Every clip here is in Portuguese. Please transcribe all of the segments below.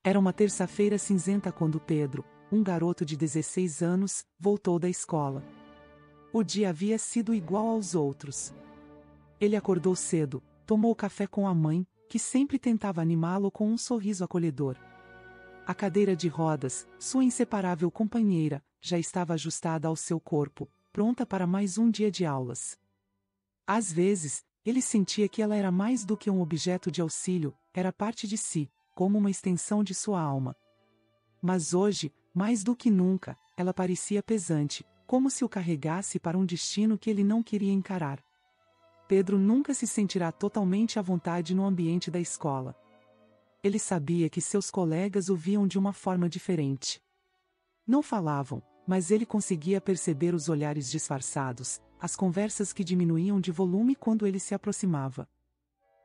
Era uma terça-feira cinzenta quando Pedro, um garoto de 16 anos, voltou da escola. O dia havia sido igual aos outros. Ele acordou cedo, tomou café com a mãe, que sempre tentava animá-lo com um sorriso acolhedor. A cadeira de rodas, sua inseparável companheira, já estava ajustada ao seu corpo, pronta para mais um dia de aulas. Às vezes, ele sentia que ela era mais do que um objeto de auxílio, era parte de si, como uma extensão de sua alma. Mas hoje, mais do que nunca, ela parecia pesante, como se o carregasse para um destino que ele não queria encarar. Pedro nunca se sentirá totalmente à vontade no ambiente da escola. Ele sabia que seus colegas o viam de uma forma diferente. Não falavam, mas ele conseguia perceber os olhares disfarçados, as conversas que diminuíam de volume quando ele se aproximava.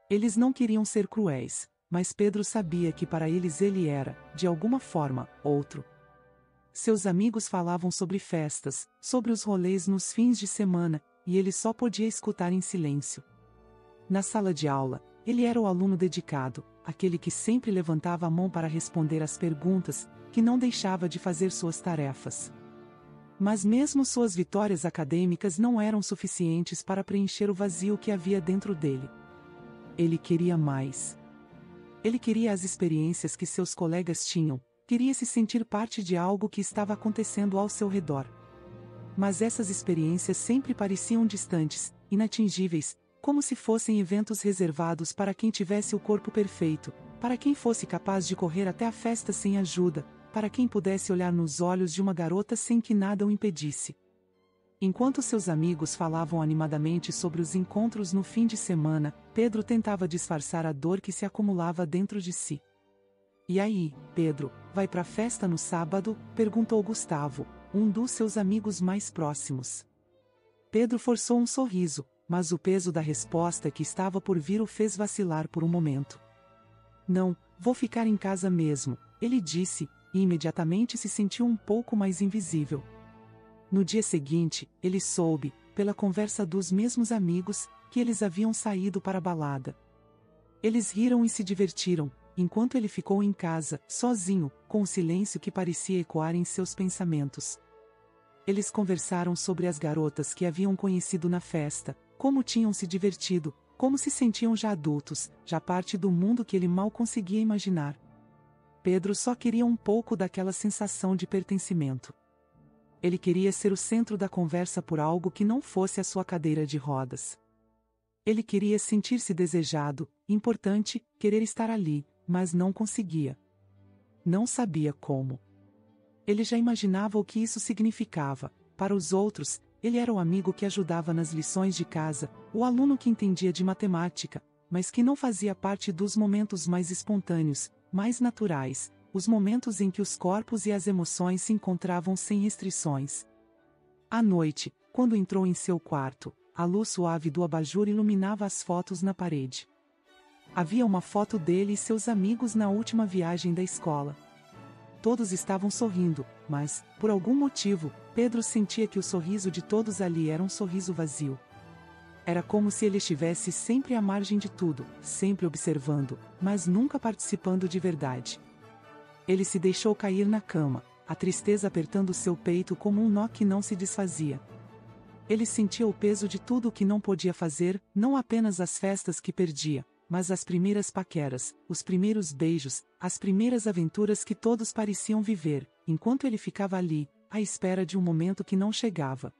Eles não queriam ser cruéis, mas Pedro sabia que para eles ele era, de alguma forma, outro. Seus amigos falavam sobre festas, sobre os rolês nos fins de semana, e ele só podia escutar em silêncio. Na sala de aula, ele era o aluno dedicado, aquele que sempre levantava a mão para responder às perguntas, que não deixava de fazer suas tarefas. Mas mesmo suas vitórias acadêmicas não eram suficientes para preencher o vazio que havia dentro dele. Ele queria mais. Ele queria as experiências que seus colegas tinham, queria se sentir parte de algo que estava acontecendo ao seu redor. Mas essas experiências sempre pareciam distantes, inatingíveis, como se fossem eventos reservados para quem tivesse o corpo perfeito, para quem fosse capaz de correr até a festa sem ajuda, para quem pudesse olhar nos olhos de uma garota sem que nada o impedisse. Enquanto seus amigos falavam animadamente sobre os encontros no fim de semana, Pedro tentava disfarçar a dor que se acumulava dentro de si. "E aí, Pedro, vai pra festa no sábado?", perguntou Gustavo, um dos seus amigos mais próximos. Pedro forçou um sorriso, mas o peso da resposta que estava por vir o fez vacilar por um momento. "Não, vou ficar em casa mesmo", ele disse, e imediatamente se sentiu um pouco mais invisível. No dia seguinte, ele soube, pela conversa dos mesmos amigos, que eles haviam saído para a balada. Eles riram e se divertiram, enquanto ele ficou em casa, sozinho, com o silêncio que parecia ecoar em seus pensamentos. Eles conversaram sobre as garotas que haviam conhecido na festa, como tinham se divertido, como se sentiam já adultos, já parte do mundo que ele mal conseguia imaginar. Pedro só queria um pouco daquela sensação de pertencimento. Ele queria ser o centro da conversa por algo que não fosse a sua cadeira de rodas. Ele queria sentir-se desejado, importante, querer estar ali, mas não conseguia. Não sabia como. Ele já imaginava o que isso significava. Para os outros, ele era o amigo que ajudava nas lições de casa, o aluno que entendia de matemática, mas que não fazia parte dos momentos mais espontâneos, mais naturais, os momentos em que os corpos e as emoções se encontravam sem restrições. À noite, quando entrou em seu quarto, a luz suave do abajur iluminava as fotos na parede. Havia uma foto dele e seus amigos na última viagem da escola. Todos estavam sorrindo, mas, por algum motivo, Pedro sentia que o sorriso de todos ali era um sorriso vazio. Era como se ele estivesse sempre à margem de tudo, sempre observando, mas nunca participando de verdade. Ele se deixou cair na cama, a tristeza apertando seu peito como um nó que não se desfazia. Ele sentia o peso de tudo o que não podia fazer, não apenas as festas que perdia, mas as primeiras paqueras, os primeiros beijos, as primeiras aventuras que todos pareciam viver, enquanto ele ficava ali, à espera de um momento que não chegava.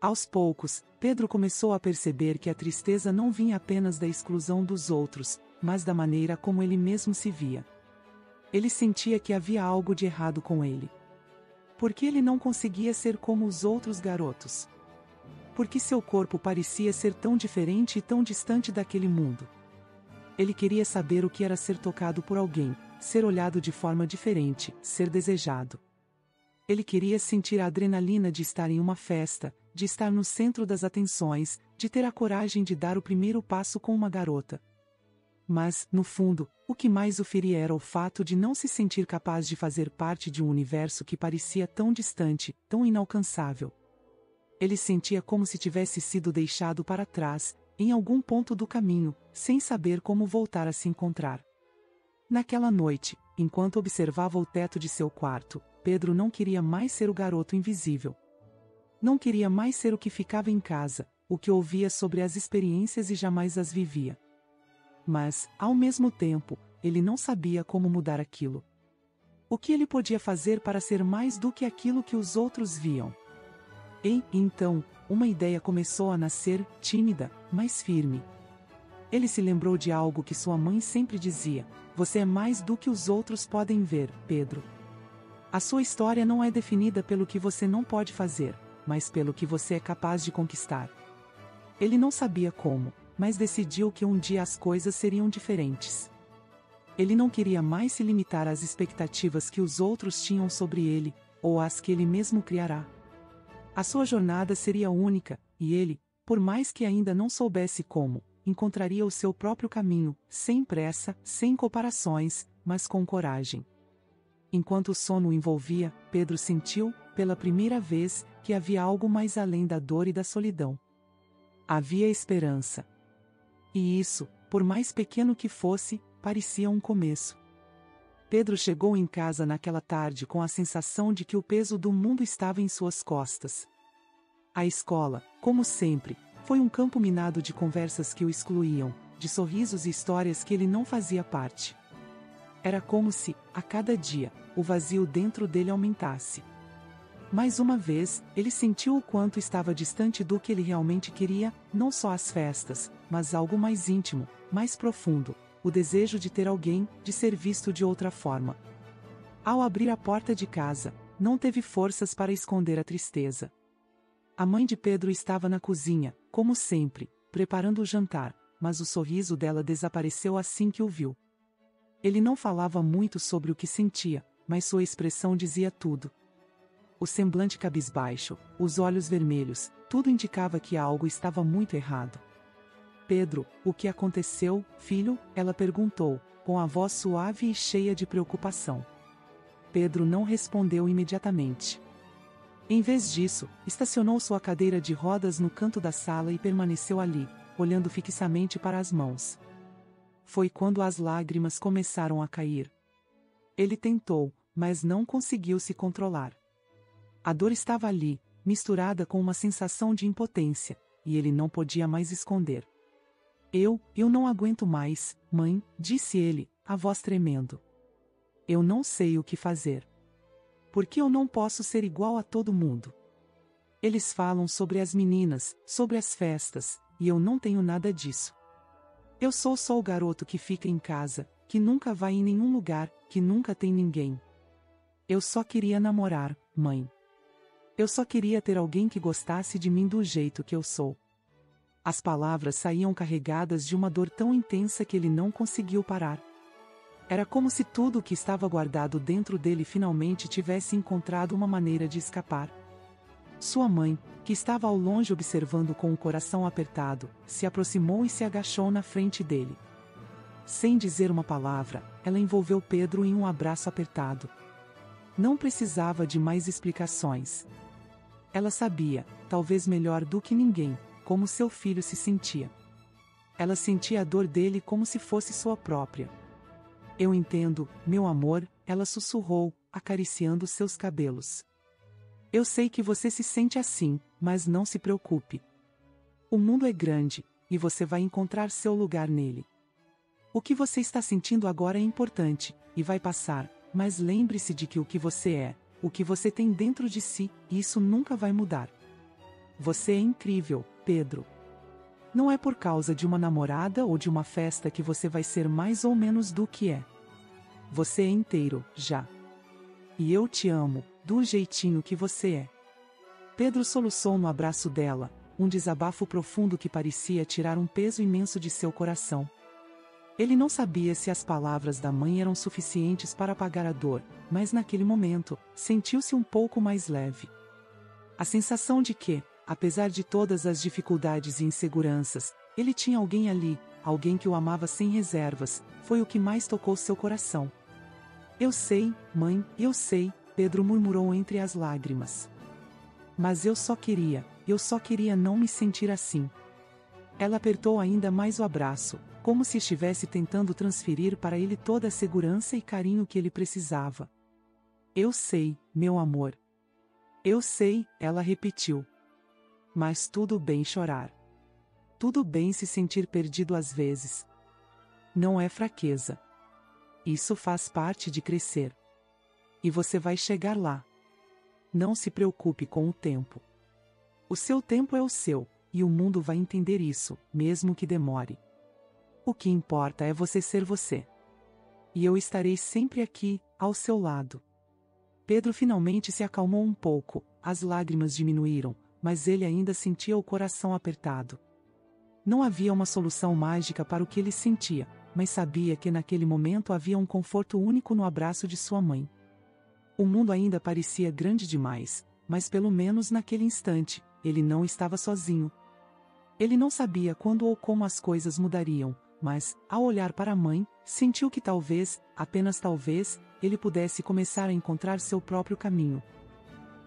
Aos poucos, Pedro começou a perceber que a tristeza não vinha apenas da exclusão dos outros, mas da maneira como ele mesmo se via. Ele sentia que havia algo de errado com ele. Por que ele não conseguia ser como os outros garotos? Por que seu corpo parecia ser tão diferente e tão distante daquele mundo? Ele queria saber o que era ser tocado por alguém, ser olhado de forma diferente, ser desejado. Ele queria sentir a adrenalina de estar em uma festa, de estar no centro das atenções, de ter a coragem de dar o primeiro passo com uma garota. Mas, no fundo, o que mais o feria era o fato de não se sentir capaz de fazer parte de um universo que parecia tão distante, tão inalcançável. Ele sentia como se tivesse sido deixado para trás, em algum ponto do caminho, sem saber como voltar a se encontrar. Naquela noite, enquanto observava o teto de seu quarto, Pedro não queria mais ser o garoto invisível. Não queria mais ser o que ficava em casa, o que ouvia sobre as experiências e jamais as vivia. Mas, ao mesmo tempo, ele não sabia como mudar aquilo. O que ele podia fazer para ser mais do que aquilo que os outros viam? E, então, uma ideia começou a nascer, tímida, mas firme. Ele se lembrou de algo que sua mãe sempre dizia: você é mais do que os outros podem ver, Pedro. A sua história não é definida pelo que você não pode fazer, mas pelo que você é capaz de conquistar. Ele não sabia como, mas decidiu que um dia as coisas seriam diferentes. Ele não queria mais se limitar às expectativas que os outros tinham sobre ele, ou às que ele mesmo criará. A sua jornada seria única, e ele, por mais que ainda não soubesse como, encontraria o seu próprio caminho, sem pressa, sem comparações, mas com coragem. Enquanto o sono o envolvia, Pedro sentiu, pela primeira vez, que havia algo mais além da dor e da solidão. Havia esperança. E isso, por mais pequeno que fosse, parecia um começo. Pedro chegou em casa naquela tarde com a sensação de que o peso do mundo estava em suas costas. A escola, como sempre, foi um campo minado de conversas que o excluíam, de sorrisos e histórias que ele não fazia parte. Era como se, a cada dia, o vazio dentro dele aumentasse. Mais uma vez, ele sentiu o quanto estava distante do que ele realmente queria, não só as festas, mas algo mais íntimo, mais profundo. O desejo de ter alguém, de ser visto de outra forma. Ao abrir a porta de casa, não teve forças para esconder a tristeza. A mãe de Pedro estava na cozinha, como sempre, preparando o jantar, mas o sorriso dela desapareceu assim que o viu. Ele não falava muito sobre o que sentia, mas sua expressão dizia tudo. O semblante cabisbaixo, os olhos vermelhos, tudo indicava que algo estava muito errado. Pedro, o que aconteceu, filho? Ela perguntou, com a voz suave e cheia de preocupação. Pedro não respondeu imediatamente. Em vez disso, estacionou sua cadeira de rodas no canto da sala e permaneceu ali, olhando fixamente para as mãos. Foi quando as lágrimas começaram a cair. Ele tentou, mas não conseguiu se controlar. A dor estava ali, misturada com uma sensação de impotência, e ele não podia mais esconder. Eu não aguento mais, mãe, disse ele, a voz tremendo. Eu não sei o que fazer. Por que eu não posso ser igual a todo mundo? Eles falam sobre as meninas, sobre as festas, e eu não tenho nada disso. Eu sou só o garoto que fica em casa, que nunca vai em nenhum lugar, que nunca tem ninguém. Eu só queria namorar, mãe. Eu só queria ter alguém que gostasse de mim do jeito que eu sou. As palavras saíam carregadas de uma dor tão intensa que ele não conseguiu parar. Era como se tudo o que estava guardado dentro dele finalmente tivesse encontrado uma maneira de escapar. Sua mãe, que estava ao longe observando com o coração apertado, se aproximou e se agachou na frente dele. Sem dizer uma palavra, ela envolveu Pedro em um abraço apertado. Não precisava de mais explicações. Ela sabia, talvez melhor do que ninguém, como seu filho se sentia. Ela sentia a dor dele como se fosse sua própria. Eu entendo, meu amor, ela sussurrou, acariciando seus cabelos. Eu sei que você se sente assim, mas não se preocupe. O mundo é grande, e você vai encontrar seu lugar nele. O que você está sentindo agora é importante, e vai passar, mas lembre-se de que o que você é, o que você tem dentro de si, isso nunca vai mudar. Você é incrível, Pedro. Não é por causa de uma namorada ou de uma festa que você vai ser mais ou menos do que é. Você é inteiro, já. E eu te amo, do jeitinho que você é. Pedro soluçou no abraço dela, um desabafo profundo que parecia tirar um peso imenso de seu coração. Ele não sabia se as palavras da mãe eram suficientes para apagar a dor, mas naquele momento, sentiu-se um pouco mais leve. A sensação de que, apesar de todas as dificuldades e inseguranças, ele tinha alguém ali, alguém que o amava sem reservas, foi o que mais tocou seu coração. Eu sei, mãe, eu sei, Pedro murmurou entre as lágrimas. Mas eu só queria não me sentir assim. Ela apertou ainda mais o abraço, como se estivesse tentando transferir para ele toda a segurança e carinho que ele precisava. Eu sei, meu amor. Eu sei, ela repetiu. Mas tudo bem chorar. Tudo bem se sentir perdido às vezes. Não é fraqueza. Isso faz parte de crescer. E você vai chegar lá. Não se preocupe com o tempo. O seu tempo é o seu, e o mundo vai entender isso, mesmo que demore. O que importa é você ser você. E eu estarei sempre aqui, ao seu lado. Pedro finalmente se acalmou um pouco, as lágrimas diminuíram, mas ele ainda sentia o coração apertado. Não havia uma solução mágica para o que ele sentia, mas sabia que naquele momento havia um conforto único no abraço de sua mãe. O mundo ainda parecia grande demais, mas pelo menos naquele instante, ele não estava sozinho. Ele não sabia quando ou como as coisas mudariam, mas, ao olhar para a mãe, sentiu que talvez, apenas talvez, ele pudesse começar a encontrar seu próprio caminho.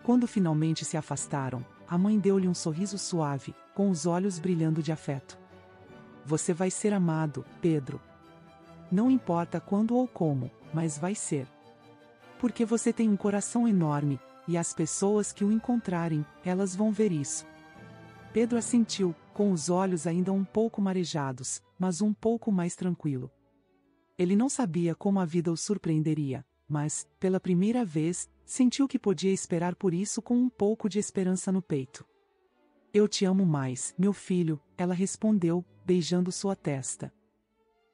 Quando finalmente se afastaram, a mãe deu-lhe um sorriso suave, com os olhos brilhando de afeto. Você vai ser amado, Pedro. Não importa quando ou como, mas vai ser. Porque você tem um coração enorme, e as pessoas que o encontrarem, elas vão ver isso. Pedro assentiu, com os olhos ainda um pouco marejados, mas um pouco mais tranquilo. Ele não sabia como a vida o surpreenderia, mas, pela primeira vez, sentiu que podia esperar por isso com um pouco de esperança no peito. Eu te amo mais, meu filho, ela respondeu, beijando sua testa.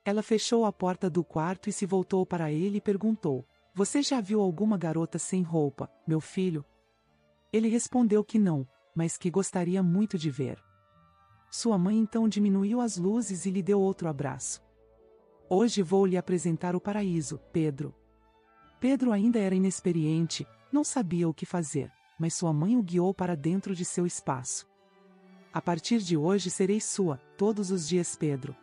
Ela fechou a porta do quarto e se voltou para ele e perguntou: Você já viu alguma garota sem roupa, meu filho? Ele respondeu que não, mas que gostaria muito de ver. Sua mãe então diminuiu as luzes e lhe deu outro abraço. Hoje vou lhe apresentar o paraíso, Pedro. Pedro ainda era inexperiente, não sabia o que fazer, mas sua mãe o guiou para dentro de seu espaço. A partir de hoje serei sua, todos os dias, Pedro.